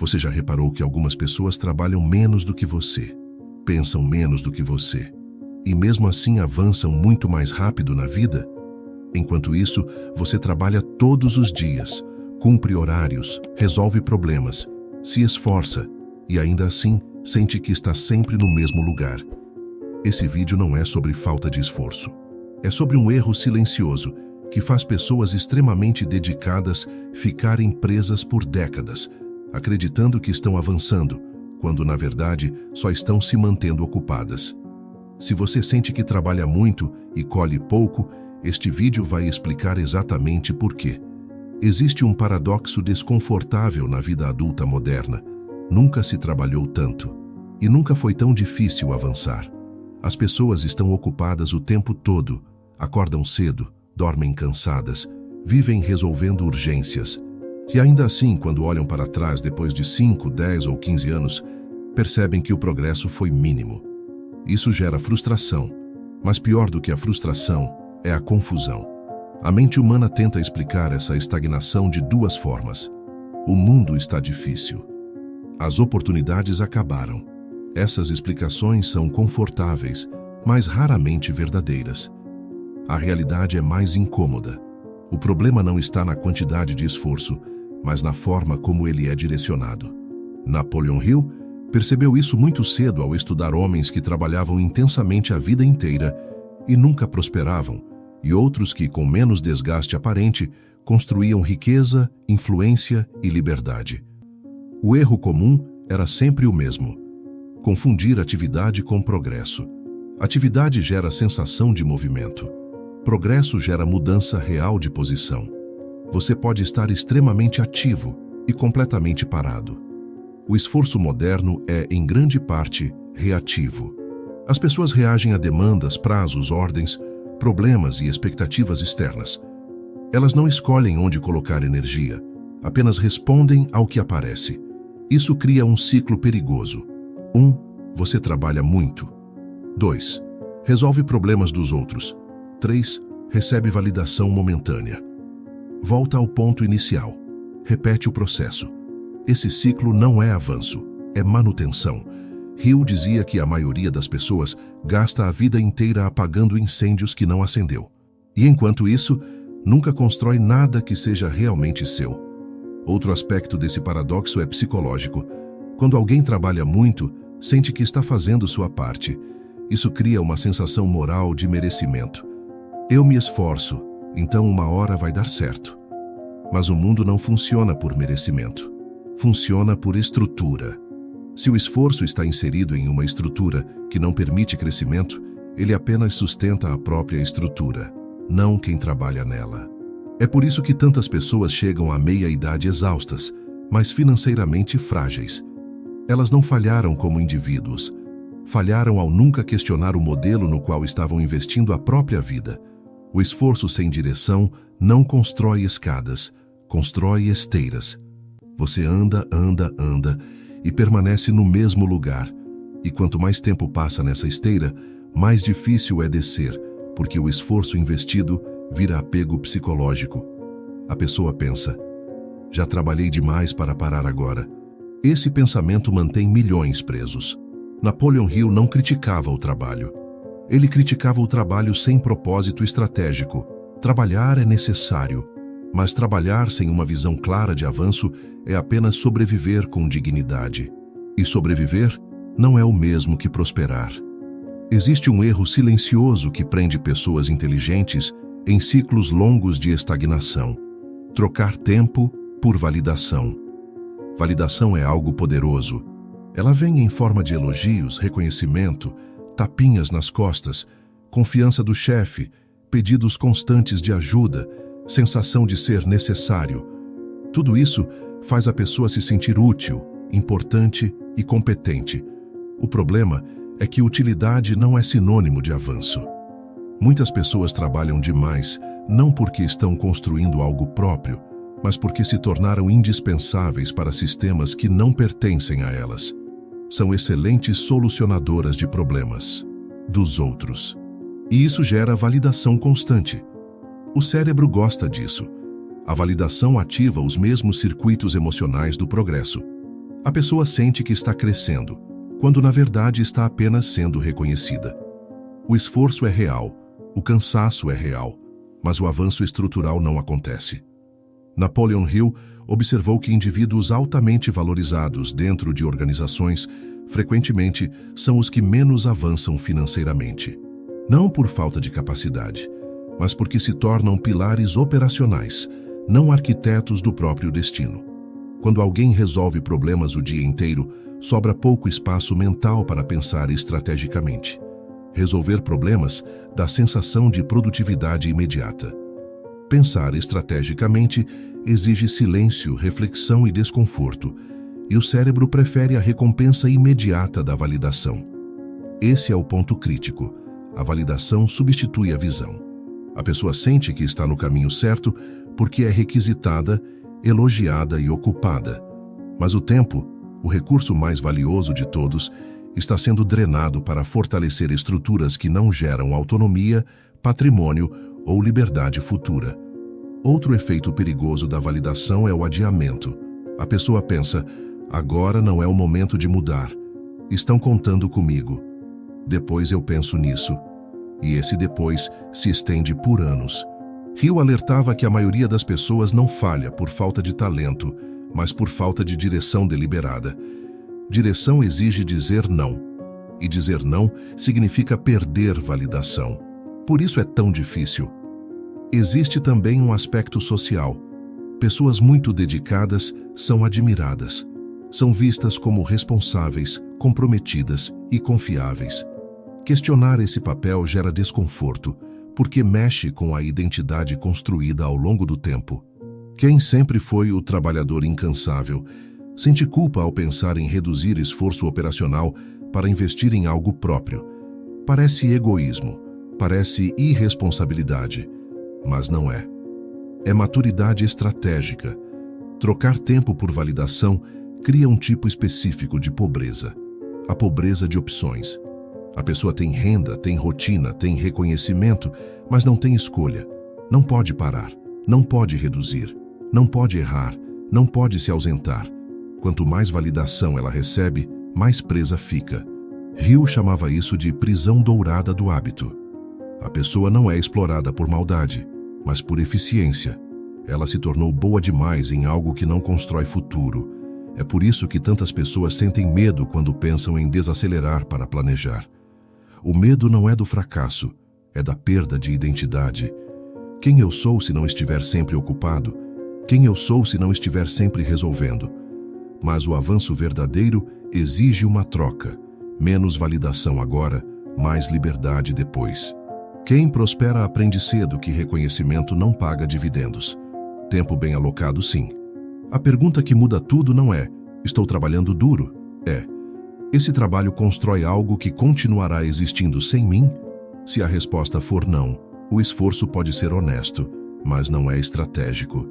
Você já reparou que algumas pessoas trabalham menos do que você, pensam menos do que você, e mesmo assim avançam muito mais rápido na vida? Enquanto isso, você trabalha todos os dias, cumpre horários, resolve problemas, se esforça e ainda assim sente que está sempre no mesmo lugar. Esse vídeo não é sobre falta de esforço. É sobre um erro silencioso que faz pessoas extremamente dedicadas ficarem presas por décadas, acreditando que estão avançando, quando na verdade só estão se mantendo ocupadas. Se você sente que trabalha muito e colhe pouco, este vídeo vai explicar exatamente por quê. Existe um paradoxo desconfortável na vida adulta moderna. Nunca se trabalhou tanto e nunca foi tão difícil avançar. As pessoas estão ocupadas o tempo todo, acordam cedo, dormem cansadas, vivem resolvendo urgências. E ainda assim, quando olham para trás depois de 5, 10 ou 15 anos, percebem que o progresso foi mínimo. Isso gera frustração, mas pior do que a frustração é a confusão. A mente humana tenta explicar essa estagnação de duas formas. O mundo está difícil. As oportunidades acabaram. Essas explicações são confortáveis, mas raramente verdadeiras. A realidade é mais incômoda. O problema não está na quantidade de esforço, mas na forma como ele é direcionado. Napoleon Hill percebeu isso muito cedo ao estudar homens que trabalhavam intensamente a vida inteira e nunca prosperavam, e outros que, com menos desgaste aparente, construíam riqueza, influência e liberdade. O erro comum era sempre o mesmo: confundir atividade com progresso. Atividade gera sensação de movimento. Progresso gera mudança real de posição. Você pode estar extremamente ativo e completamente parado. O esforço moderno é, em grande parte, reativo. As pessoas reagem a demandas, prazos, ordens, problemas e expectativas externas. Elas não escolhem onde colocar energia, apenas respondem ao que aparece. Isso cria um ciclo perigoso. 1. Você trabalha muito. 2. Resolve problemas dos outros. 3. Recebe validação momentânea. Volta ao ponto inicial. Repete o processo. Esse ciclo não é avanço, é manutenção. Hill dizia que a maioria das pessoas gasta a vida inteira apagando incêndios que não acendeu. E enquanto isso, nunca constrói nada que seja realmente seu. Outro aspecto desse paradoxo é psicológico. Quando alguém trabalha muito, sente que está fazendo sua parte. Isso cria uma sensação moral de merecimento. Eu me esforço, então uma hora vai dar certo. Mas o mundo não funciona por merecimento. Funciona por estrutura. Se o esforço está inserido em uma estrutura que não permite crescimento, ele apenas sustenta a própria estrutura, não quem trabalha nela. É por isso que tantas pessoas chegam à meia-idade exaustas, mas financeiramente frágeis. Elas não falharam como indivíduos. Falharam ao nunca questionar o modelo no qual estavam investindo a própria vida. O esforço sem direção não constrói escadas, constrói esteiras. Você anda e permanece no mesmo lugar. E quanto mais tempo passa nessa esteira, mais difícil é descer, porque o esforço investido vira apego psicológico. A pessoa pensa: já trabalhei demais para parar agora. Esse pensamento mantém milhões presos. Napoleon Hill não criticava o trabalho. Ele criticava o trabalho sem propósito estratégico. Trabalhar é necessário, mas trabalhar sem uma visão clara de avanço é apenas sobreviver com dignidade. E sobreviver não é o mesmo que prosperar. Existe um erro silencioso que prende pessoas inteligentes em ciclos longos de estagnação: trocar tempo por validação. Validação é algo poderoso. Ela vem em forma de elogios, reconhecimento, tapinhas nas costas, confiança do chefe, pedidos constantes de ajuda, sensação de ser necessário. Tudo isso faz a pessoa se sentir útil, importante e competente. O problema é que utilidade não é sinônimo de avanço. Muitas pessoas trabalham demais, não porque estão construindo algo próprio, mas porque se tornaram indispensáveis para sistemas que não pertencem a elas. São excelentes solucionadoras de problemas dos outros. E isso gera validação constante. O cérebro gosta disso. A validação ativa os mesmos circuitos emocionais do progresso. A pessoa sente que está crescendo, quando na verdade está apenas sendo reconhecida. O esforço é real, o cansaço é real, mas o avanço estrutural não acontece. Napoleon Hill observou que indivíduos altamente valorizados dentro de organizações frequentemente são os que menos avançam financeiramente. Não por falta de capacidade, mas porque se tornam pilares operacionais, não arquitetos do próprio destino. Quando alguém resolve problemas o dia inteiro, sobra pouco espaço mental para pensar estrategicamente. Resolver problemas dá sensação de produtividade imediata. Pensar estrategicamente exige silêncio, reflexão e desconforto, e o cérebro prefere a recompensa imediata da validação. Esse é o ponto crítico. A validação substitui a visão. A pessoa sente que está no caminho certo porque é requisitada, elogiada e ocupada. Mas o tempo, o recurso mais valioso de todos, está sendo drenado para fortalecer estruturas que não geram autonomia, patrimônio ou liberdade futura. Outro efeito perigoso da validação é o adiamento. A pessoa pensa, agora não é o momento de mudar. Estão contando comigo. Depois eu penso nisso. E esse depois se estende por anos. Hill alertava que a maioria das pessoas não falha por falta de talento, mas por falta de direção deliberada. Direção exige dizer não. E dizer não significa perder validação. Por isso é tão difícil. Existe também um aspecto social. Pessoas muito dedicadas são admiradas. São vistas como responsáveis, comprometidas e confiáveis. Questionar esse papel gera desconforto, porque mexe com a identidade construída ao longo do tempo. Quem sempre foi o trabalhador incansável sente culpa ao pensar em reduzir esforço operacional para investir em algo próprio. Parece egoísmo, parece irresponsabilidade, mas não é. É maturidade estratégica. Trocar tempo por validação cria um tipo específico de pobreza. A pobreza de opções. A pessoa tem renda, tem rotina, tem reconhecimento, mas não tem escolha. Não pode parar, não pode reduzir, não pode errar, não pode se ausentar. Quanto mais validação ela recebe, mais presa fica. Hill chamava isso de prisão dourada do hábito. A pessoa não é explorada por maldade, mas por eficiência. Ela se tornou boa demais em algo que não constrói futuro. É por isso que tantas pessoas sentem medo quando pensam em desacelerar para planejar. O medo não é do fracasso, é da perda de identidade. Quem eu sou se não estiver sempre ocupado? Quem eu sou se não estiver sempre resolvendo? Mas o avanço verdadeiro exige uma troca. Menos validação agora, mais liberdade depois. Quem prospera aprende cedo que reconhecimento não paga dividendos. Tempo bem alocado, sim. A pergunta que muda tudo não é, estou trabalhando duro? É, esse trabalho constrói algo que continuará existindo sem mim? Se a resposta for não, o esforço pode ser honesto, mas não é estratégico.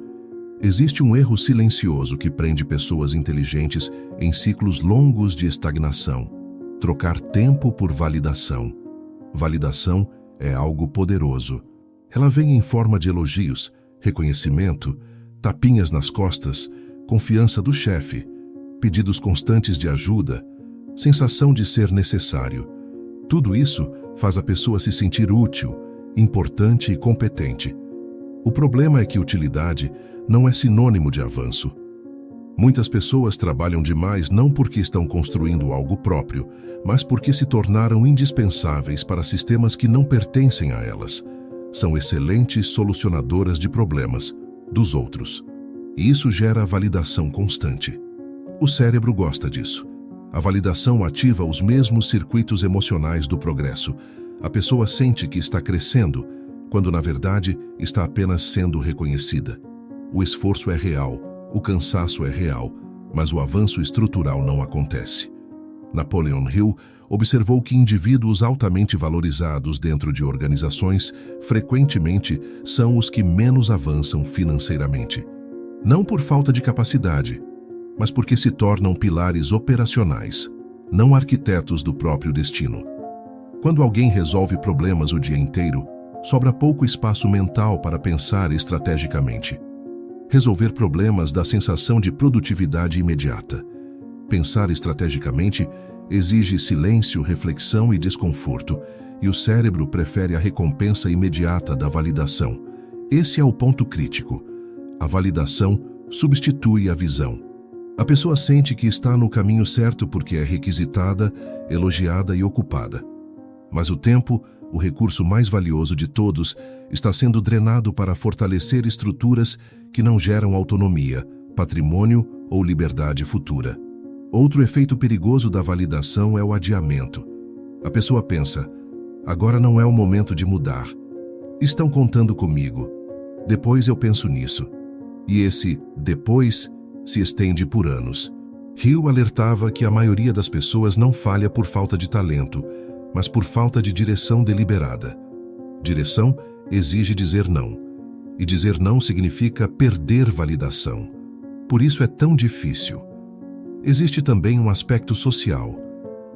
Existe um erro silencioso que prende pessoas inteligentes em ciclos longos de estagnação. Trocar tempo por validação. Validação é algo poderoso. Ela vem em forma de elogios, reconhecimento, tapinhas nas costas, confiança do chefe, pedidos constantes de ajuda, sensação de ser necessário. Tudo isso faz a pessoa se sentir útil, importante e competente. O problema é que utilidade não é sinônimo de avanço. Muitas pessoas trabalham demais não porque estão construindo algo próprio, mas porque se tornaram indispensáveis para sistemas que não pertencem a elas. São excelentes solucionadoras de problemas dos outros. E isso gera validação constante. O cérebro gosta disso. A validação ativa os mesmos circuitos emocionais do progresso. A pessoa sente que está crescendo, quando na verdade está apenas sendo reconhecida. O esforço é real, o cansaço é real, mas o avanço estrutural não acontece. Napoleon Hill observou que indivíduos altamente valorizados dentro de organizações frequentemente são os que menos avançam financeiramente. Não por falta de capacidade, mas porque se tornam pilares operacionais, não arquitetos do próprio destino. Quando alguém resolve problemas o dia inteiro, sobra pouco espaço mental para pensar estrategicamente. Resolver problemas dá sensação de produtividade imediata. Pensar estrategicamente exige silêncio, reflexão e desconforto, e o cérebro prefere a recompensa imediata da validação. Esse é o ponto crítico. A validação substitui a visão. A pessoa sente que está no caminho certo porque é requisitada, elogiada e ocupada. Mas o tempo, o recurso mais valioso de todos, está sendo drenado para fortalecer estruturas que não geram autonomia, patrimônio ou liberdade futura. Outro efeito perigoso da validação é o adiamento. A pessoa pensa: agora não é o momento de mudar. Estão contando comigo. Depois eu penso nisso. E esse depois se estende por anos. Hill alertava que a maioria das pessoas não falha por falta de talento, mas por falta de direção deliberada. Direção exige dizer não. E dizer não significa perder validação. Por isso é tão difícil. Existe também um aspecto social.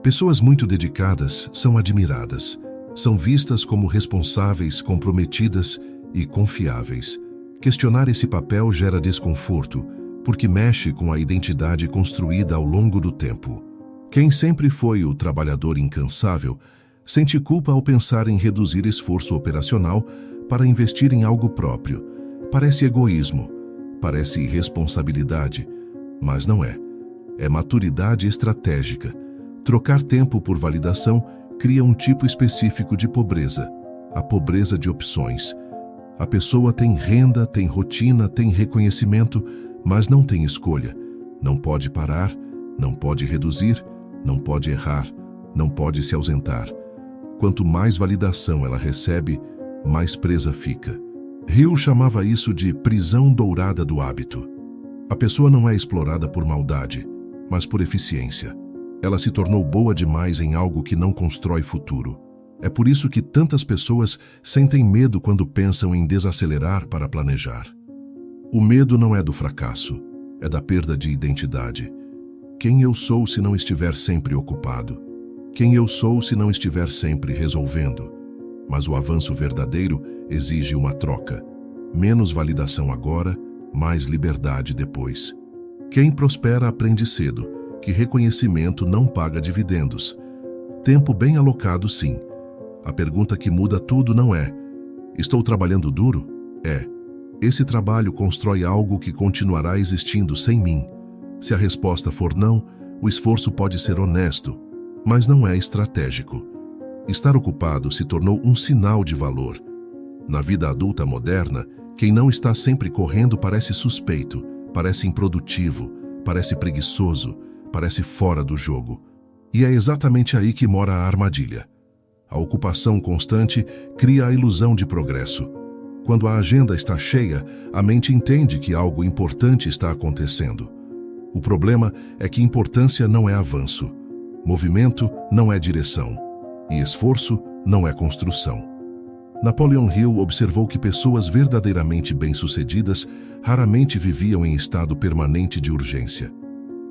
Pessoas muito dedicadas são admiradas. São vistas como responsáveis, comprometidas e confiáveis. Questionar esse papel gera desconforto, porque mexe com a identidade construída ao longo do tempo. Quem sempre foi o trabalhador incansável sente culpa ao pensar em reduzir esforço operacional para investir em algo próprio. Parece egoísmo, parece irresponsabilidade, mas não é. É maturidade estratégica. Trocar tempo por validação cria um tipo específico de pobreza, a pobreza de opções. A pessoa tem renda, tem rotina, tem reconhecimento, mas não tem escolha. Não pode parar, não pode reduzir, não pode errar, não pode se ausentar. Quanto mais validação ela recebe, mais presa fica. Hill chamava isso de prisão dourada do hábito. A pessoa não é explorada por maldade, mas por eficiência. Ela se tornou boa demais em algo que não constrói futuro. É por isso que tantas pessoas sentem medo quando pensam em desacelerar para planejar. O medo não é do fracasso, é da perda de identidade. Quem eu sou se não estiver sempre ocupado? Quem eu sou se não estiver sempre resolvendo? Mas o avanço verdadeiro exige uma troca. Menos validação agora, mais liberdade depois. Quem prospera aprende cedo que reconhecimento não paga dividendos. Tempo bem alocado, sim. A pergunta que muda tudo não é: estou trabalhando duro? É: esse trabalho constrói algo que continuará existindo sem mim? Se a resposta for não, o esforço pode ser honesto, mas não é estratégico. Estar ocupado se tornou um sinal de valor. Na vida adulta moderna, quem não está sempre correndo parece suspeito, parece improdutivo, parece preguiçoso, parece fora do jogo. E é exatamente aí que mora a armadilha. A ocupação constante cria a ilusão de progresso. Quando a agenda está cheia, a mente entende que algo importante está acontecendo. O problema é que importância não é avanço, movimento não é direção, e esforço não é construção. Napoleon Hill observou que pessoas verdadeiramente bem-sucedidas raramente viviam em estado permanente de urgência.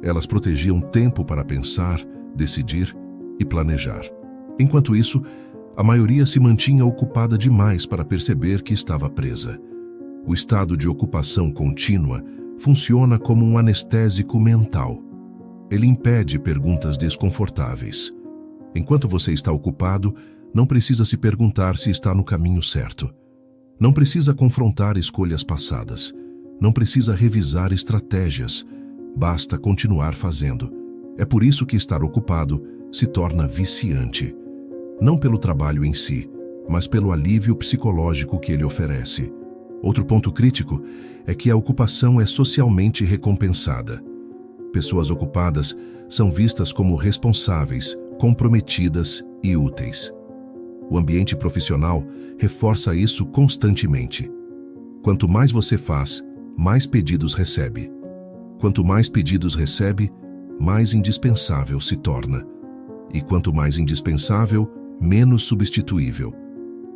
Elas protegiam tempo para pensar, decidir e planejar. Enquanto isso, a maioria se mantinha ocupada demais para perceber que estava presa. O estado de ocupação contínua funciona como um anestésico mental. Ele impede perguntas desconfortáveis. Enquanto você está ocupado, não precisa se perguntar se está no caminho certo. Não precisa confrontar escolhas passadas. Não precisa revisar estratégias. Basta continuar fazendo. É por isso que estar ocupado se torna viciante. Não pelo trabalho em si, mas pelo alívio psicológico que ele oferece. Outro ponto crítico é que a ocupação é socialmente recompensada. Pessoas ocupadas são vistas como responsáveis, comprometidas e úteis. O ambiente profissional reforça isso constantemente. Quanto mais você faz, mais pedidos recebe. Quanto mais pedidos recebe, mais indispensável se torna. E quanto mais indispensável, menos substituível.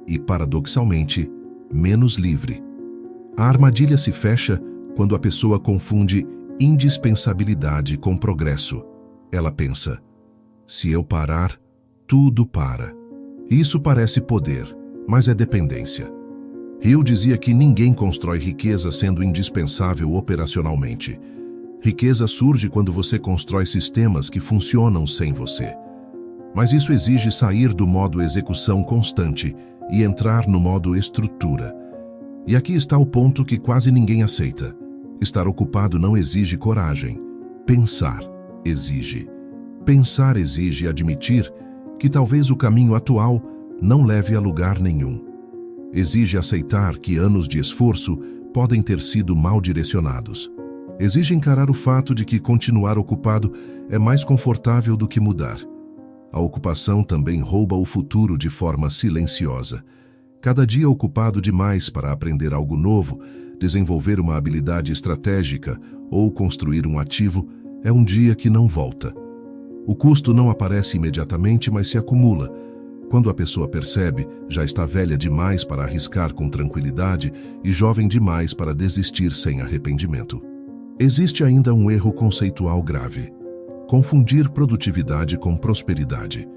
E, paradoxalmente, menos livre. A armadilha se fecha quando a pessoa confunde indispensabilidade com progresso. Ela pensa: se eu parar, tudo para. Isso parece poder, mas é dependência. Hill dizia que ninguém constrói riqueza sendo indispensável operacionalmente. Riqueza surge quando você constrói sistemas que funcionam sem você. Mas isso exige sair do modo execução constante e entrar no modo estrutura. E aqui está o ponto que quase ninguém aceita. Estar ocupado não exige coragem. Pensar exige. Pensar exige admitir que talvez o caminho atual não leve a lugar nenhum. Exige aceitar que anos de esforço podem ter sido mal direcionados. Exige encarar o fato de que continuar ocupado é mais confortável do que mudar. A ocupação também rouba o futuro de forma silenciosa. Cada dia ocupado demais para aprender algo novo, desenvolver uma habilidade estratégica ou construir um ativo é um dia que não volta. O custo não aparece imediatamente, mas se acumula. Quando a pessoa percebe, já está velha demais para arriscar com tranquilidade e jovem demais para desistir sem arrependimento. Existe ainda um erro conceitual grave: confundir produtividade com prosperidade.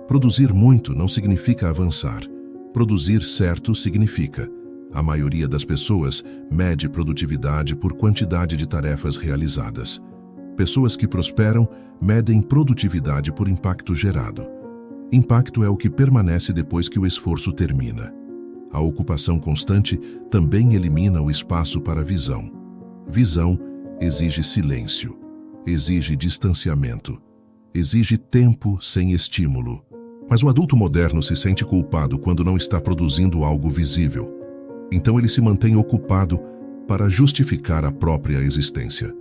Produzir muito não significa avançar. Produzir certo significa. A maioria das pessoas mede produtividade por quantidade de tarefas realizadas. Pessoas que prosperam medem produtividade por impacto gerado. Impacto é o que permanece depois que o esforço termina. A ocupação constante também elimina o espaço para visão. Visão exige silêncio, exige distanciamento, exige tempo sem estímulo. Mas o adulto moderno se sente culpado quando não está produzindo algo visível. Então ele se mantém ocupado para justificar a própria existência.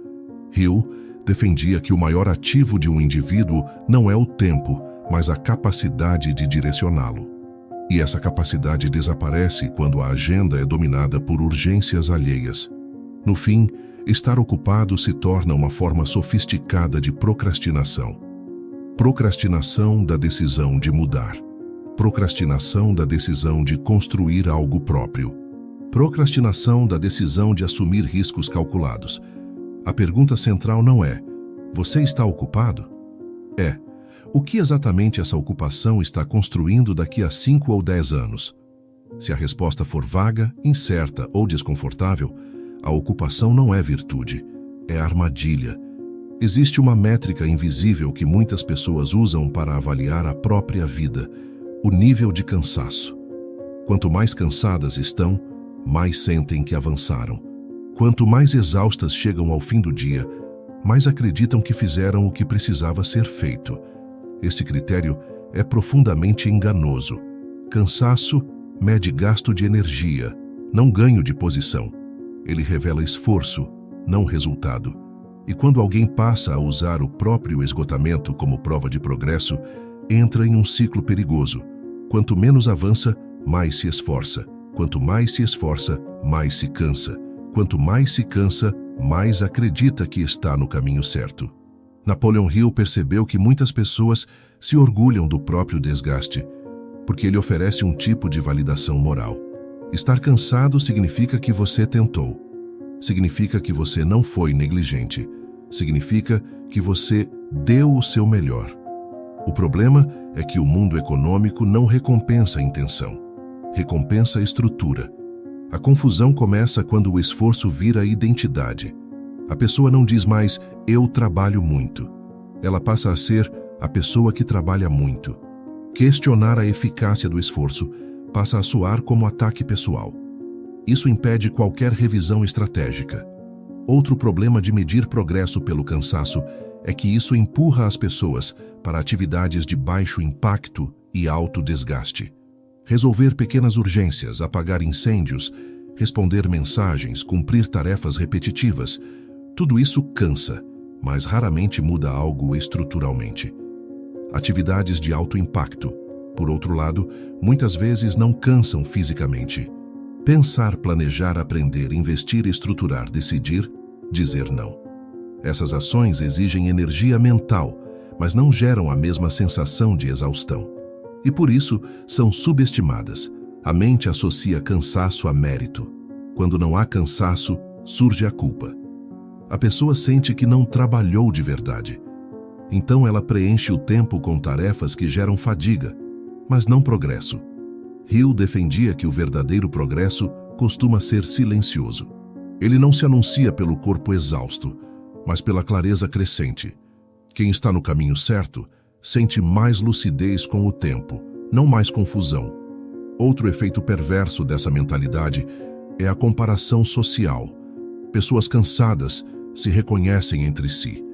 Hill defendia que o maior ativo de um indivíduo não é o tempo, mas a capacidade de direcioná-lo. E essa capacidade desaparece quando a agenda é dominada por urgências alheias. No fim, estar ocupado se torna uma forma sofisticada de procrastinação. Procrastinação da decisão de mudar. Procrastinação da decisão de construir algo próprio. Procrastinação da decisão de assumir riscos calculados. A pergunta central não é: você está ocupado? É: o que exatamente essa ocupação está construindo daqui a 5 ou 10 anos? Se a resposta for vaga, incerta ou desconfortável, a ocupação não é virtude, é armadilha. Existe uma métrica invisível que muitas pessoas usam para avaliar a própria vida: o nível de cansaço. Quanto mais cansadas estão, mais sentem que avançaram. Quanto mais exaustas chegam ao fim do dia, mais acreditam que fizeram o que precisava ser feito. Esse critério é profundamente enganoso. Cansaço mede gasto de energia, não ganho de posição. Ele revela esforço, não resultado. E quando alguém passa a usar o próprio esgotamento como prova de progresso, entra em um ciclo perigoso. Quanto menos avança, mais se esforça. Quanto mais se esforça, mais se cansa. Quanto mais se cansa, mais acredita que está no caminho certo. Napoleon Hill percebeu que muitas pessoas se orgulham do próprio desgaste, porque ele oferece um tipo de validação moral. Estar cansado significa que você tentou. Significa que você não foi negligente. Significa que você deu o seu melhor. O problema é que o mundo econômico não recompensa a intenção. Recompensa a estrutura. A confusão começa quando o esforço vira identidade. A pessoa não diz mais, eu trabalho muito. Ela passa a ser a pessoa que trabalha muito. Questionar a eficácia do esforço passa a soar como ataque pessoal. Isso impede qualquer revisão estratégica. Outro problema de medir progresso pelo cansaço é que isso empurra as pessoas para atividades de baixo impacto e alto desgaste. Resolver pequenas urgências, apagar incêndios, responder mensagens, cumprir tarefas repetitivas, tudo isso cansa, mas raramente muda algo estruturalmente. Atividades de alto impacto, por outro lado, muitas vezes não cansam fisicamente. Pensar, planejar, aprender, investir, estruturar, decidir, dizer não. Essas ações exigem energia mental, mas não geram a mesma sensação de exaustão. E por isso são subestimadas. A mente associa cansaço a mérito. Quando não há cansaço, surge a culpa. A pessoa sente que não trabalhou de verdade. Então ela preenche o tempo com tarefas que geram fadiga, mas não progresso. Hill defendia que o verdadeiro progresso costuma ser silencioso. Ele não se anuncia pelo corpo exausto, mas pela clareza crescente. Quem está no caminho certo sente mais lucidez com o tempo, não mais confusão. Outro efeito perverso dessa mentalidade é a comparação social. Pessoas cansadas se reconhecem entre si.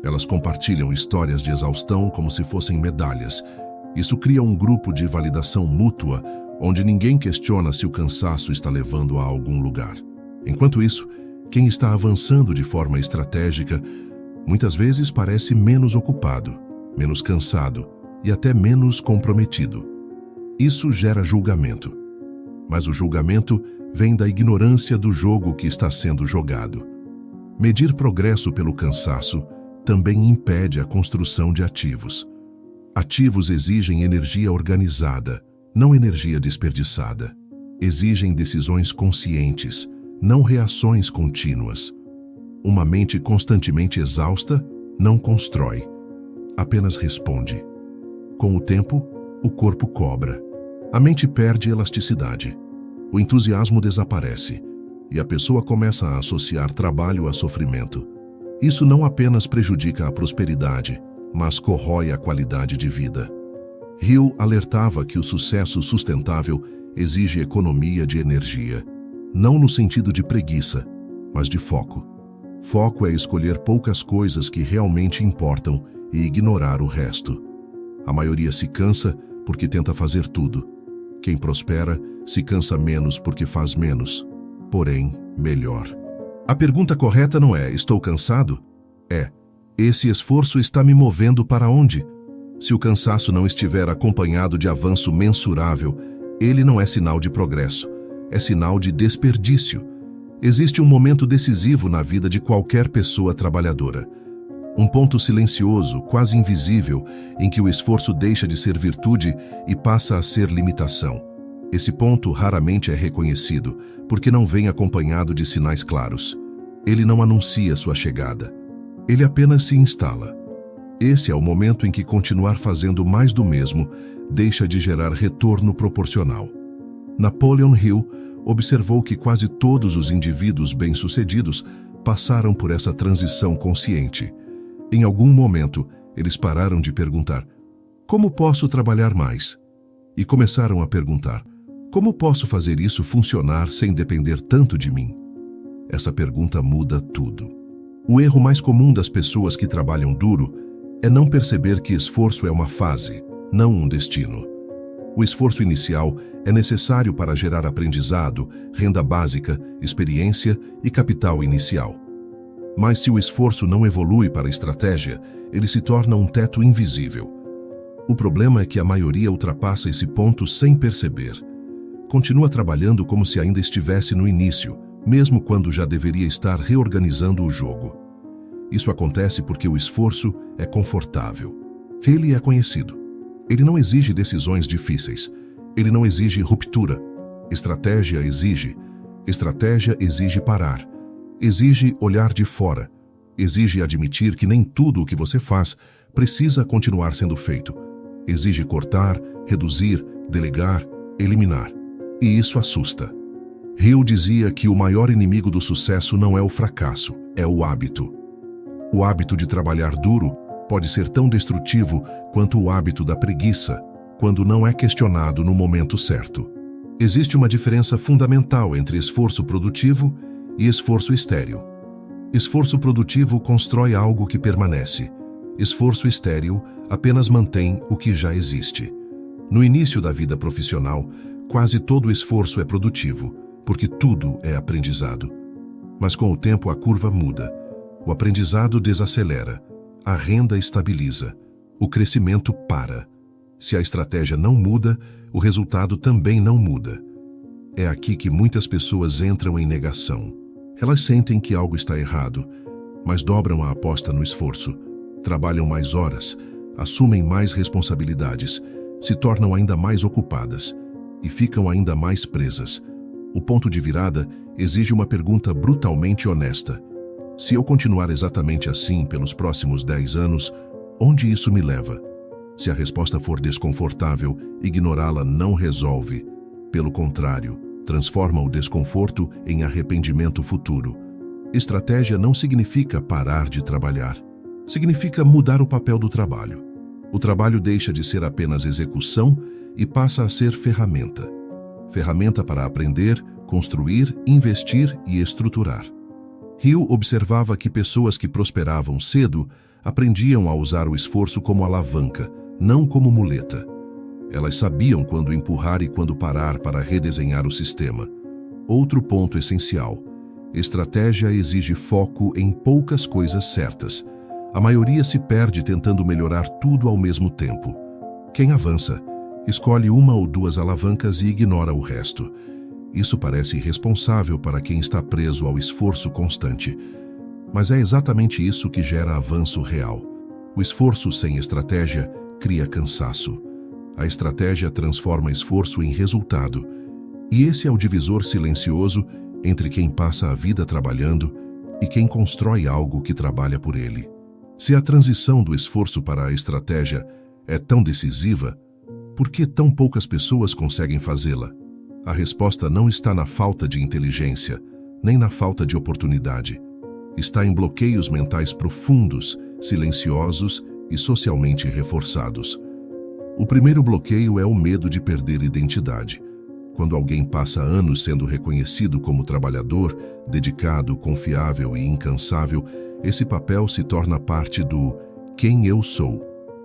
Elas compartilham histórias de exaustão como se fossem medalhas. Isso cria um grupo de validação mútua, onde ninguém questiona se o cansaço está levando a algum lugar. Enquanto isso, quem está avançando de forma estratégica muitas vezes parece menos ocupado, menos cansado e até menos comprometido. Isso gera julgamento. Mas o julgamento vem da ignorância do jogo que está sendo jogado. Medir progresso pelo cansaço também impede a construção de ativos. Ativos exigem energia organizada, não energia desperdiçada. Exigem decisões conscientes, não reações contínuas. Uma mente constantemente exausta não constrói, apenas responde. Com o tempo, o corpo cobra. A mente perde elasticidade. O entusiasmo desaparece e a pessoa começa a associar trabalho a sofrimento. Isso não apenas prejudica a prosperidade, mas corrói a qualidade de vida. Hill alertava que o sucesso sustentável exige economia de energia, não no sentido de preguiça, mas de foco. Foco é escolher poucas coisas que realmente importam e ignorar o resto. A maioria se cansa porque tenta fazer tudo. Quem prospera se cansa menos porque faz menos, porém melhor. A pergunta correta não é "estou cansado?" É "esse esforço está me movendo para onde?" Se o cansaço não estiver acompanhado de avanço mensurável, ele não é sinal de progresso, é sinal de desperdício. Existe um momento decisivo na vida de qualquer pessoa trabalhadora. Um ponto silencioso, quase invisível, em que o esforço deixa de ser virtude e passa a ser limitação. Esse ponto raramente é reconhecido, porque não vem acompanhado de sinais claros. Ele não anuncia sua chegada. Ele apenas se instala. Esse é o momento em que continuar fazendo mais do mesmo deixa de gerar retorno proporcional. Napoleon Hill observou que quase todos os indivíduos bem-sucedidos passaram por essa transição consciente. Em algum momento, eles pararam de perguntar: "Como posso trabalhar mais?" E começaram a perguntar: "Como posso fazer isso funcionar sem depender tanto de mim?" Essa pergunta muda tudo. O erro mais comum das pessoas que trabalham duro é não perceber que esforço é uma fase, não um destino. O esforço inicial é necessário para gerar aprendizado, renda básica, experiência e capital inicial. Mas se o esforço não evolui para a estratégia, ele se torna um teto invisível. O problema é que a maioria ultrapassa esse ponto sem perceber. Continua trabalhando como se ainda estivesse no início, mesmo quando já deveria estar reorganizando o jogo. Isso acontece porque o esforço é confortável. Ele é conhecido. Ele não exige decisões difíceis. Ele não exige ruptura. Estratégia exige parar. Exige olhar de fora. Exige admitir que nem tudo o que você faz precisa continuar sendo feito. Exige cortar, reduzir, delegar, eliminar. E isso assusta. Hill dizia que o maior inimigo do sucesso não é o fracasso, é o hábito. O hábito de trabalhar duro pode ser tão destrutivo quanto o hábito da preguiça, quando não é questionado no momento certo. Existe uma diferença fundamental entre esforço produtivo e esforço estéril. Esforço produtivo constrói algo que permanece. Esforço estéril apenas mantém o que já existe. No início da vida profissional, quase todo esforço é produtivo, porque tudo é aprendizado. Mas com o tempo a curva muda. O aprendizado desacelera, a renda estabiliza, o crescimento para. Se a estratégia não muda, o resultado também não muda. É aqui que muitas pessoas entram em negação. Elas sentem que algo está errado, mas dobram a aposta no esforço, trabalham mais horas, assumem mais responsabilidades, se tornam ainda mais ocupadas e ficam ainda mais presas. O ponto de virada exige uma pergunta brutalmente honesta. Se eu continuar exatamente assim pelos próximos 10 anos, onde isso me leva? Se a resposta for desconfortável, ignorá-la não resolve. Pelo contrário, transforma o desconforto em arrependimento futuro. Estratégia não significa parar de trabalhar. Significa mudar o papel do trabalho. O trabalho deixa de ser apenas execução e passa a ser ferramenta. Ferramenta para aprender, construir, investir e estruturar. Hill observava que pessoas que prosperavam cedo aprendiam a usar o esforço como alavanca, não como muleta. Elas sabiam quando empurrar e quando parar para redesenhar o sistema. Outro ponto essencial: estratégia exige foco em poucas coisas certas. A maioria se perde tentando melhorar tudo ao mesmo tempo. Quem avança, escolhe uma ou duas alavancas e ignora o resto. Isso parece irresponsável para quem está preso ao esforço constante. Mas é exatamente isso que gera avanço real. O esforço sem estratégia cria cansaço. A estratégia transforma esforço em resultado. E esse é o divisor silencioso entre quem passa a vida trabalhando e quem constrói algo que trabalha por ele. Se a transição do esforço para a estratégia é tão decisiva, por que tão poucas pessoas conseguem fazê-la? A resposta não está na falta de inteligência, nem na falta de oportunidade. Está em bloqueios mentais profundos, silenciosos e socialmente reforçados. O primeiro bloqueio é o medo de perder identidade. Quando alguém passa anos sendo reconhecido como trabalhador, dedicado, confiável e incansável, esse papel se torna parte do quem eu sou.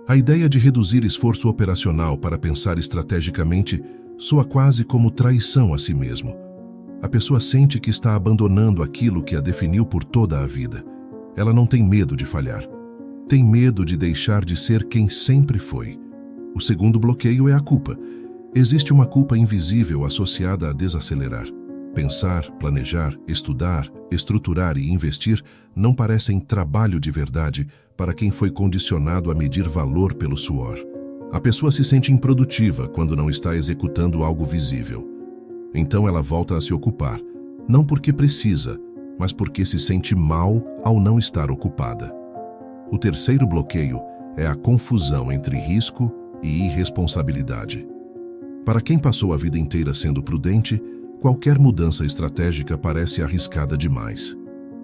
A ideia de reduzir esforço operacional para pensar estrategicamente soa quase como traição a si mesmo. A pessoa sente que está abandonando aquilo que a definiu por toda a vida. Ela não tem medo de falhar. Tem medo de deixar de ser quem sempre foi. O segundo bloqueio é a culpa. Existe uma culpa invisível associada a desacelerar. Pensar, planejar, estudar, estruturar e investir não parecem trabalho de verdade para quem foi condicionado a medir valor pelo suor. A pessoa se sente improdutiva quando não está executando algo visível. Então ela volta a se ocupar, não porque precisa, mas porque se sente mal ao não estar ocupada. O terceiro bloqueio é a confusão entre risco e irresponsabilidade. Para quem passou a vida inteira sendo prudente, qualquer mudança estratégica parece arriscada demais.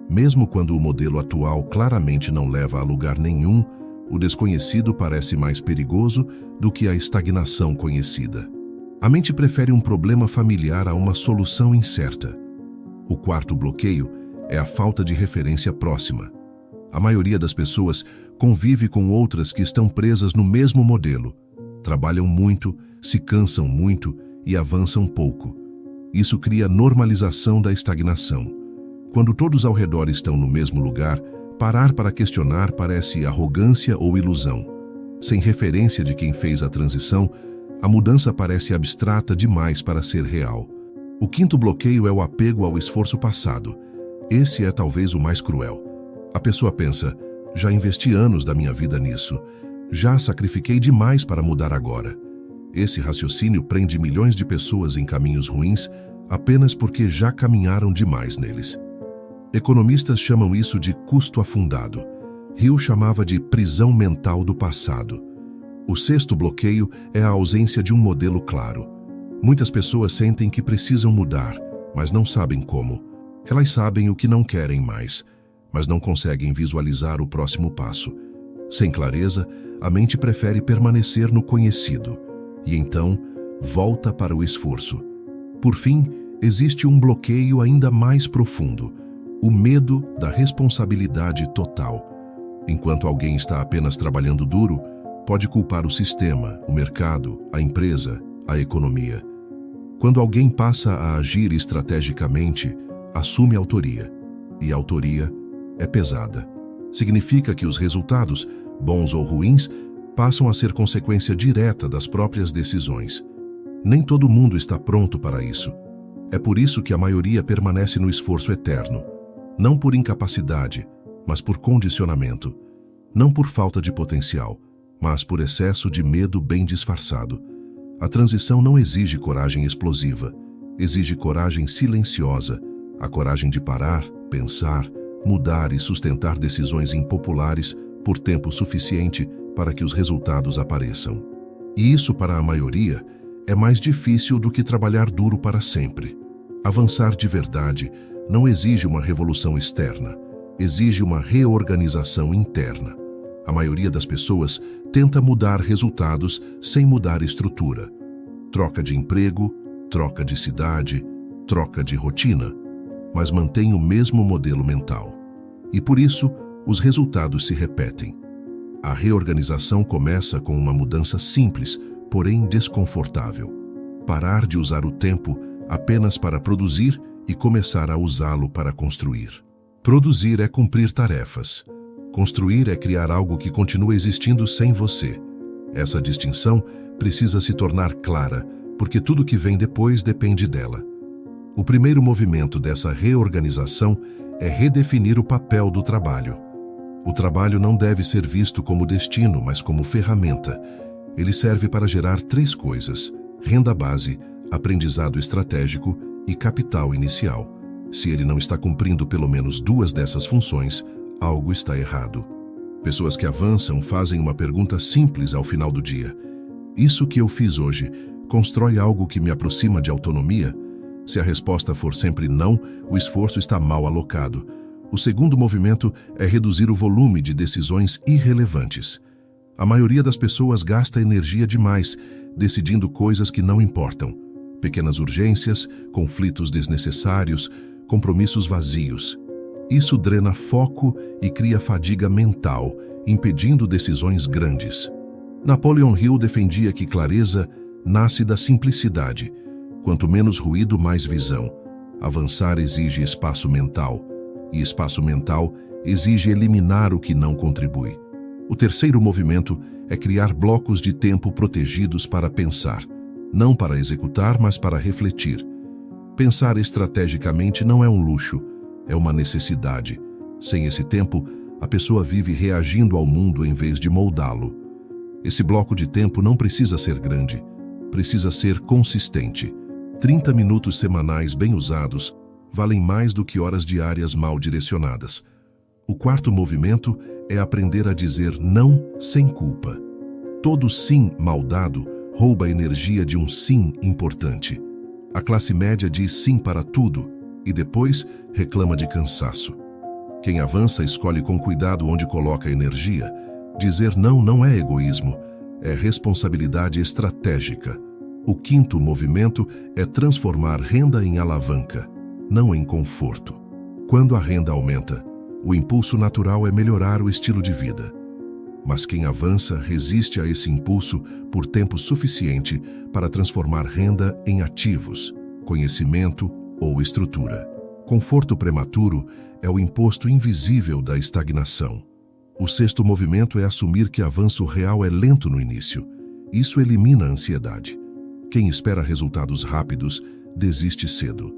Mesmo quando o modelo atual claramente não leva a lugar nenhum, o desconhecido parece mais perigoso do que a estagnação conhecida. A mente prefere um problema familiar a uma solução incerta. O quarto bloqueio é a falta de referência próxima. A maioria das pessoas convive com outras que estão presas no mesmo modelo. Trabalham muito, se cansam muito e avançam pouco. Isso cria normalização da estagnação. Quando todos ao redor estão no mesmo lugar, parar para questionar parece arrogância ou ilusão. Sem referência de quem fez a transição, a mudança parece abstrata demais para ser real. O quinto bloqueio é o apego ao esforço passado. Esse é talvez o mais cruel. A pessoa pensa: já investi anos da minha vida nisso. Já sacrifiquei demais para mudar agora. Esse raciocínio prende milhões de pessoas em caminhos ruins apenas porque já caminharam demais neles. Economistas chamam isso de custo afundado. Hill chamava de prisão mental do passado. O sexto bloqueio é a ausência de um modelo claro. Muitas pessoas sentem que precisam mudar, mas não sabem como. Elas sabem o que não querem mais, mas não conseguem visualizar o próximo passo. Sem clareza, a mente prefere permanecer no conhecido e então volta para o esforço. Por fim, existe um bloqueio ainda mais profundo: o medo da responsabilidade total. Enquanto alguém está apenas trabalhando duro, pode culpar o sistema, o mercado, a empresa, a economia. Quando alguém passa a agir estrategicamente, assume autoria. E a autoria é pesada. Significa que os resultados, bons ou ruins, passam a ser consequência direta das próprias decisões. Nem todo mundo está pronto para isso. É por isso que a maioria permanece no esforço eterno. Não por incapacidade, mas por condicionamento. Não por falta de potencial, mas por excesso de medo bem disfarçado. A transição não exige coragem explosiva, exige coragem silenciosa, a coragem de parar, pensar, mudar e sustentar decisões impopulares por tempo suficiente para que os resultados apareçam. E isso, para a maioria, é mais difícil do que trabalhar duro para sempre. Avançar de verdade não exige uma revolução externa, exige uma reorganização interna. A maioria das pessoas tenta mudar resultados sem mudar estrutura. Troca de emprego, troca de cidade, troca de rotina, mas mantém o mesmo modelo mental. E por isso, os resultados se repetem. A reorganização começa com uma mudança simples, porém desconfortável. Parar de usar o tempo apenas para produzir e começar a usá-lo para construir. Produzir é cumprir tarefas. Construir é criar algo que continua existindo sem você. Essa distinção precisa se tornar clara, porque tudo que vem depois depende dela. O primeiro movimento dessa reorganização é redefinir o papel do trabalho. O trabalho não deve ser visto como destino, mas como ferramenta. Ele serve para gerar 3 coisas: renda base, aprendizado estratégico e capital inicial. Se ele não está cumprindo pelo menos 2 dessas funções, algo está errado. Pessoas que avançam fazem uma pergunta simples ao final do dia: isso que eu fiz hoje constrói algo que me aproxima de autonomia? Se a resposta for sempre não, o esforço está mal alocado. O segundo movimento é reduzir o volume de decisões irrelevantes. A maioria das pessoas gasta energia demais decidindo coisas que não importam. Pequenas urgências, conflitos desnecessários, compromissos vazios. Isso drena foco e cria fadiga mental, impedindo decisões grandes. Napoleon Hill defendia que clareza nasce da simplicidade. Quanto menos ruído, mais visão. Avançar exige espaço mental, e espaço mental exige eliminar o que não contribui. O terceiro movimento é criar blocos de tempo protegidos para pensar, não para executar, mas para refletir. Pensar estrategicamente não é um luxo, é uma necessidade. Sem esse tempo, a pessoa vive reagindo ao mundo em vez de moldá-lo. Esse bloco de tempo não precisa ser grande, precisa ser consistente. 30 minutos semanais bem usados valem mais do que horas diárias mal direcionadas. O quarto movimento é aprender a dizer não sem culpa. Todo sim mal dado rouba a energia de um sim importante. A classe média diz sim para tudo e depois reclama de cansaço. Quem avança escolhe com cuidado onde coloca a energia. Dizer não não é egoísmo, é responsabilidade estratégica. O quinto movimento é transformar renda em alavanca, não em conforto. Quando a renda aumenta, o impulso natural é melhorar o estilo de vida. Mas quem avança resiste a esse impulso por tempo suficiente para transformar renda em ativos, conhecimento ou estrutura. Conforto prematuro é o imposto invisível da estagnação. O sexto movimento é assumir que avanço real é lento no início. Isso elimina a ansiedade. Quem espera resultados rápidos desiste cedo.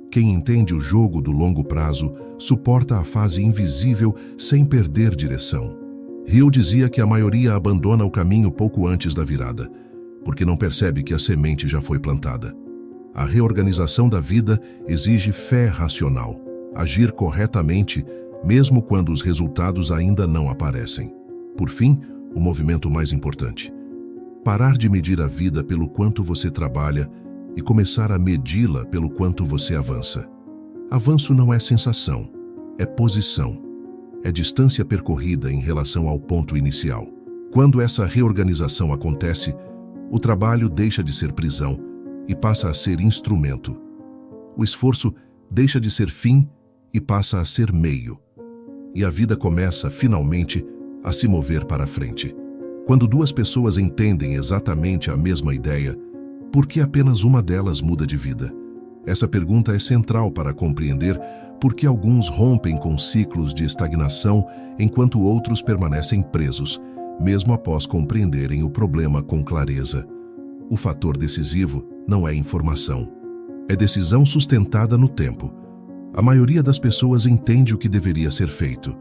Quem entende o jogo do longo prazo suporta a fase invisível sem perder direção. Hill dizia que a maioria abandona o caminho pouco antes da virada, porque não percebe que a semente já foi plantada. A reorganização da vida exige fé racional, agir corretamente, mesmo quando os resultados ainda não aparecem. Por fim, o movimento mais importante: parar de medir a vida pelo quanto você trabalha e começar a medi-la pelo quanto você avança. Avanço não é sensação, é posição. É distância percorrida em relação ao ponto inicial. Quando essa reorganização acontece, o trabalho deixa de ser prisão e passa a ser instrumento. O esforço deixa de ser fim e passa a ser meio. E a vida começa, finalmente, a se mover para frente. Quando 2 pessoas entendem exatamente a mesma ideia, por que apenas uma delas muda de vida? Essa pergunta é central para compreender por que alguns rompem com ciclos de estagnação enquanto outros permanecem presos, mesmo após compreenderem o problema com clareza. O fator decisivo não é informação. É decisão sustentada no tempo. A maioria das pessoas entende o que deveria ser feito.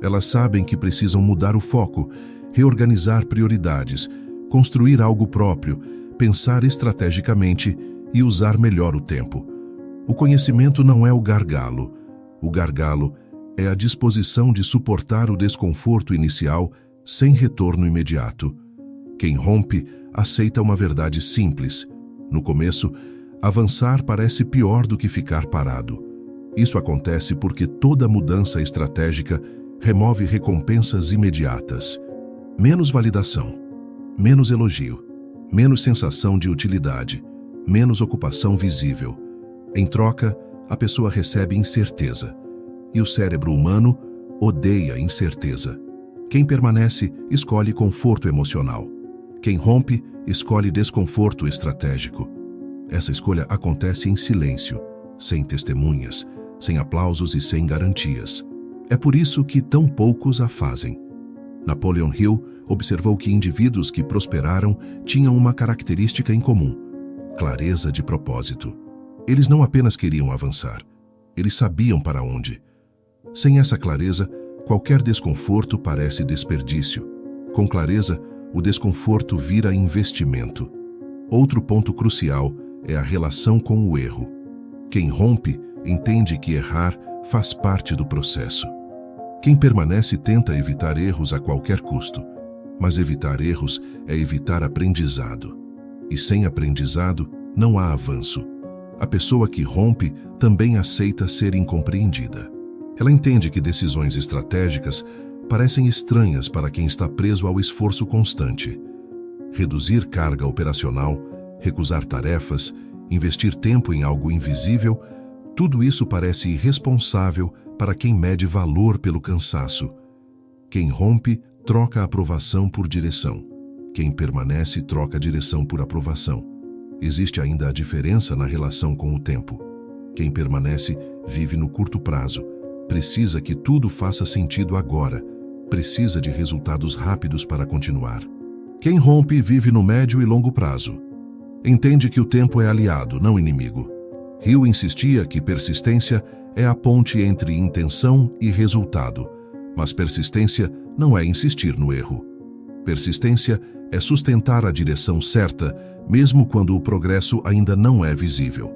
Elas sabem que precisam mudar o foco, reorganizar prioridades, construir algo próprio, pensar estrategicamente e usar melhor o tempo. O conhecimento não é o gargalo. O gargalo é a disposição de suportar o desconforto inicial sem retorno imediato. Quem rompe aceita uma verdade simples. No começo, avançar parece pior do que ficar parado. Isso acontece porque toda mudança estratégica remove recompensas imediatas. Menos validação, menos elogio, menos sensação de utilidade, menos ocupação visível. Em troca, a pessoa recebe incerteza. E o cérebro humano odeia incerteza. Quem permanece, escolhe conforto emocional. Quem rompe, escolhe desconforto estratégico. Essa escolha acontece em silêncio, sem testemunhas, sem aplausos e sem garantias. É por isso que tão poucos a fazem. Napoleon Hill observou que indivíduos que prosperaram tinham uma característica em comum: clareza de propósito. Eles não apenas queriam avançar, eles sabiam para onde. Sem essa clareza, qualquer desconforto parece desperdício. Com clareza, o desconforto vira investimento. Outro ponto crucial é a relação com o erro. Quem rompe entende que errar faz parte do processo. Quem permanece tenta evitar erros a qualquer custo, mas evitar erros é evitar aprendizado. E sem aprendizado, não há avanço. A pessoa que rompe também aceita ser incompreendida. Ela entende que decisões estratégicas parecem estranhas para quem está preso ao esforço constante. Reduzir carga operacional, recusar tarefas, investir tempo em algo invisível, tudo isso parece irresponsável para quem mede valor pelo cansaço. Quem rompe, troca aprovação por direção. Quem permanece, troca direção por aprovação. Existe ainda a diferença na relação com o tempo. Quem permanece, vive no curto prazo. Precisa que tudo faça sentido agora. Precisa de resultados rápidos para continuar. Quem rompe, vive no médio e longo prazo. Entende que o tempo é aliado, não inimigo. Hill insistia que persistência é a ponte entre intenção e resultado, mas persistência não é insistir no erro. Persistência é sustentar a direção certa, mesmo quando o progresso ainda não é visível.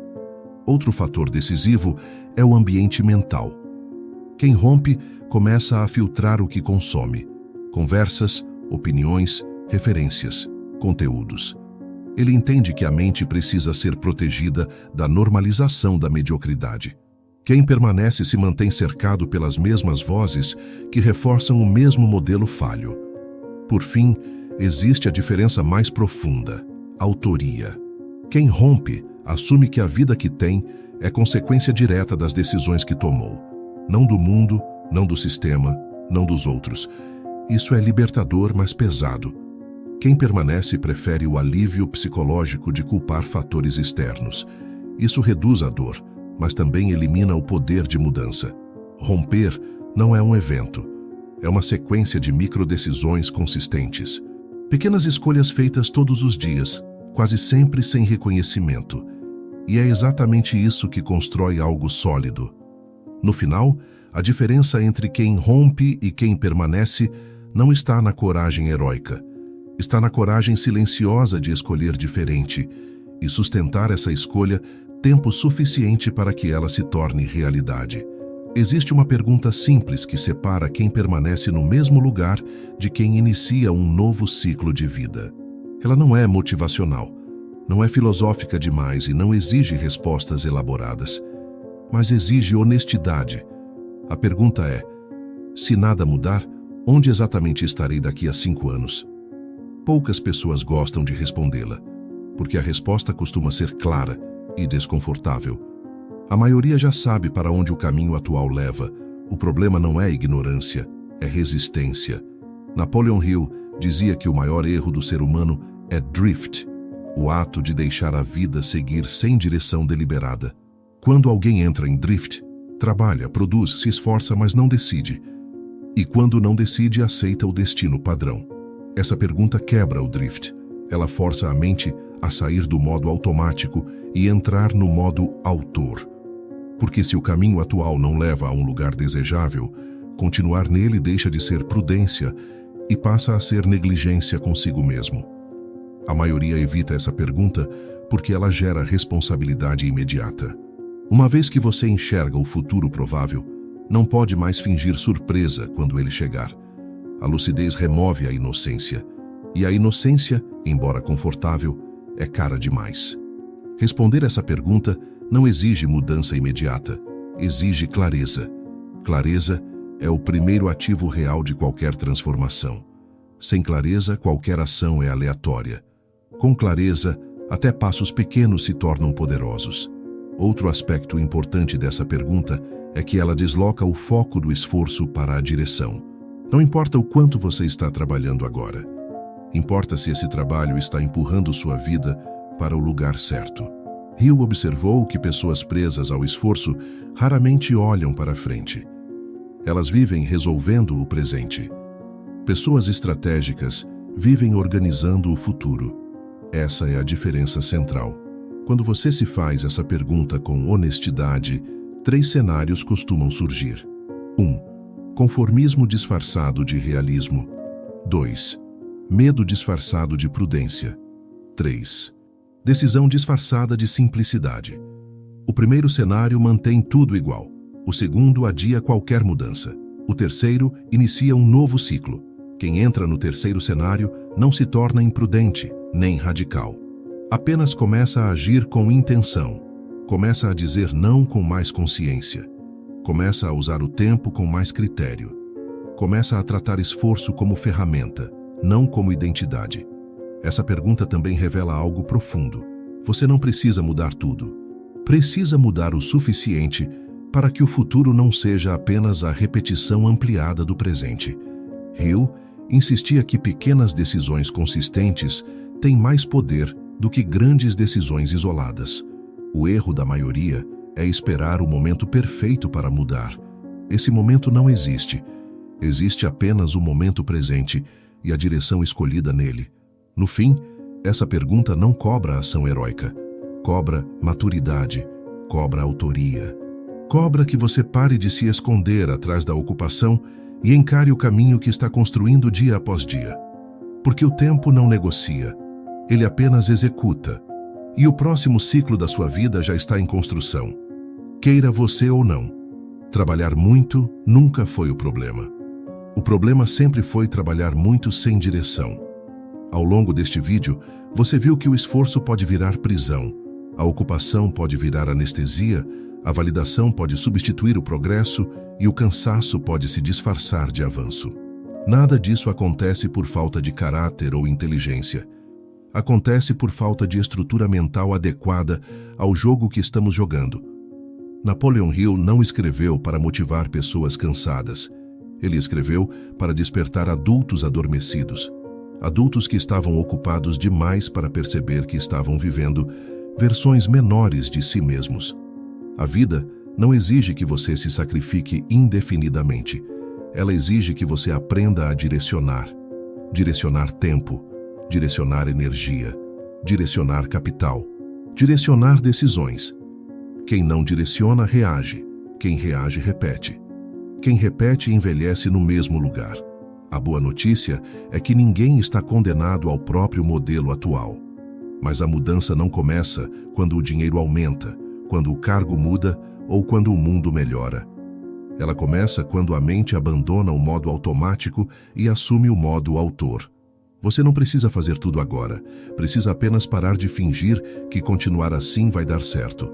Outro fator decisivo é o ambiente mental. Quem rompe começa a filtrar o que consome: conversas, opiniões, referências, conteúdos. Ele entende que a mente precisa ser protegida da normalização da mediocridade. Quem permanece se mantém cercado pelas mesmas vozes que reforçam o mesmo modelo falho. Por fim, existe a diferença mais profunda: autoria. Quem rompe assume que a vida que tem é consequência direta das decisões que tomou. Não do mundo, não do sistema, não dos outros. Isso é libertador, mas pesado. Quem permanece prefere o alívio psicológico de culpar fatores externos. Isso reduz a dor, mas também elimina o poder de mudança. Romper não é um evento. É uma sequência de microdecisões consistentes. Pequenas escolhas feitas todos os dias, quase sempre sem reconhecimento. E é exatamente isso que constrói algo sólido. No final, a diferença entre quem rompe e quem permanece não está na coragem heróica. Está na coragem silenciosa de escolher diferente e sustentar essa escolha tempo suficiente para que ela se torne realidade. Existe uma pergunta simples que separa quem permanece no mesmo lugar de quem inicia um novo ciclo de vida. Ela não é motivacional, não é filosófica demais e não exige respostas elaboradas, mas exige honestidade. A pergunta é: se nada mudar, onde exatamente estarei daqui a 5 anos? Poucas pessoas gostam de respondê-la, porque a resposta costuma ser clara e desconfortável. A maioria já sabe para onde o caminho atual leva. O problema não é ignorância, é resistência. Napoleon Hill dizia que o maior erro do ser humano é drift, o ato de deixar a vida seguir sem direção deliberada. Quando alguém entra em drift, trabalha, produz, se esforça, mas não decide. E quando não decide, aceita o destino padrão. Essa pergunta quebra o drift. Ela força a mente a sair do modo automático e entrar no modo autor. Porque se o caminho atual não leva a um lugar desejável, continuar nele deixa de ser prudência e passa a ser negligência consigo mesmo. A maioria evita essa pergunta porque ela gera responsabilidade imediata. Uma vez que você enxerga o futuro provável, não pode mais fingir surpresa quando ele chegar. A lucidez remove a inocência, e a inocência, embora confortável, é cara demais. Responder essa pergunta não exige mudança imediata, exige clareza. Clareza é o primeiro ativo real de qualquer transformação. Sem clareza, qualquer ação é aleatória. Com clareza, até passos pequenos se tornam poderosos. Outro aspecto importante dessa pergunta é que ela desloca o foco do esforço para a direção. Não importa o quanto você está trabalhando agora. Importa se esse trabalho está empurrando sua vida para o lugar certo. Hill observou que pessoas presas ao esforço raramente olham para frente. Elas vivem resolvendo o presente. Pessoas estratégicas vivem organizando o futuro. Essa é a diferença central. Quando você se faz essa pergunta com honestidade, 3 cenários costumam surgir. 1. Conformismo disfarçado de realismo. 2. Medo disfarçado de prudência. 3. Decisão disfarçada de simplicidade. O primeiro cenário mantém tudo igual. O segundo adia qualquer mudança. O terceiro inicia um novo ciclo. Quem entra no terceiro cenário não se torna imprudente, nem radical. Apenas começa a agir com intenção. Começa a dizer não com mais consciência. Começa a usar o tempo com mais critério. Começa a tratar esforço como ferramenta, não como identidade. Essa pergunta também revela algo profundo. Você não precisa mudar tudo. Precisa mudar o suficiente para que o futuro não seja apenas a repetição ampliada do presente. Hill insistia que pequenas decisões consistentes têm mais poder do que grandes decisões isoladas. O erro da maioria é esperar o momento perfeito para mudar. Esse momento não existe. Existe apenas o momento presente e a direção escolhida nele. No fim, essa pergunta não cobra ação heróica. Cobra maturidade, cobra autoria. Cobra que você pare de se esconder atrás da ocupação e encare o caminho que está construindo dia após dia. Porque o tempo não negocia, ele apenas executa. E o próximo ciclo da sua vida já está em construção. Queira você ou não. Trabalhar muito nunca foi o problema. O problema sempre foi trabalhar muito sem direção. Ao longo deste vídeo, você viu que o esforço pode virar prisão, a ocupação pode virar anestesia, a validação pode substituir o progresso e o cansaço pode se disfarçar de avanço. Nada disso acontece por falta de caráter ou inteligência. Acontece por falta de estrutura mental adequada ao jogo que estamos jogando. Napoleon Hill não escreveu para motivar pessoas cansadas. Ele escreveu para despertar adultos adormecidos. Adultos que estavam ocupados demais para perceber que estavam vivendo versões menores de si mesmos. A vida não exige que você se sacrifique indefinidamente. Ela exige que você aprenda a direcionar. Direcionar tempo, direcionar energia, direcionar capital, direcionar decisões. Quem não direciona, reage. Quem reage, repete. Quem repete, envelhece no mesmo lugar. A boa notícia é que ninguém está condenado ao próprio modelo atual. Mas a mudança não começa quando o dinheiro aumenta, quando o cargo muda ou quando o mundo melhora. Ela começa quando a mente abandona o modo automático e assume o modo autor. Você não precisa fazer tudo agora, precisa apenas parar de fingir que continuar assim vai dar certo.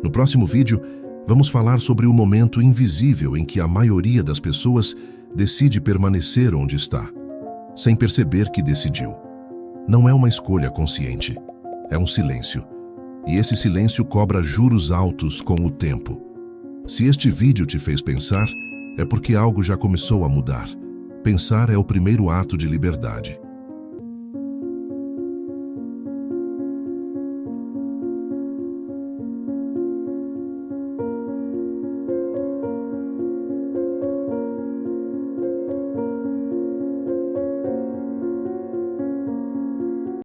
No próximo vídeo, vamos falar sobre o momento invisível em que a maioria das pessoas decide permanecer onde está, sem perceber que decidiu. Não é uma escolha consciente, é um silêncio. E esse silêncio cobra juros altos com o tempo. Se este vídeo te fez pensar, é porque algo já começou a mudar. Pensar é o primeiro ato de liberdade.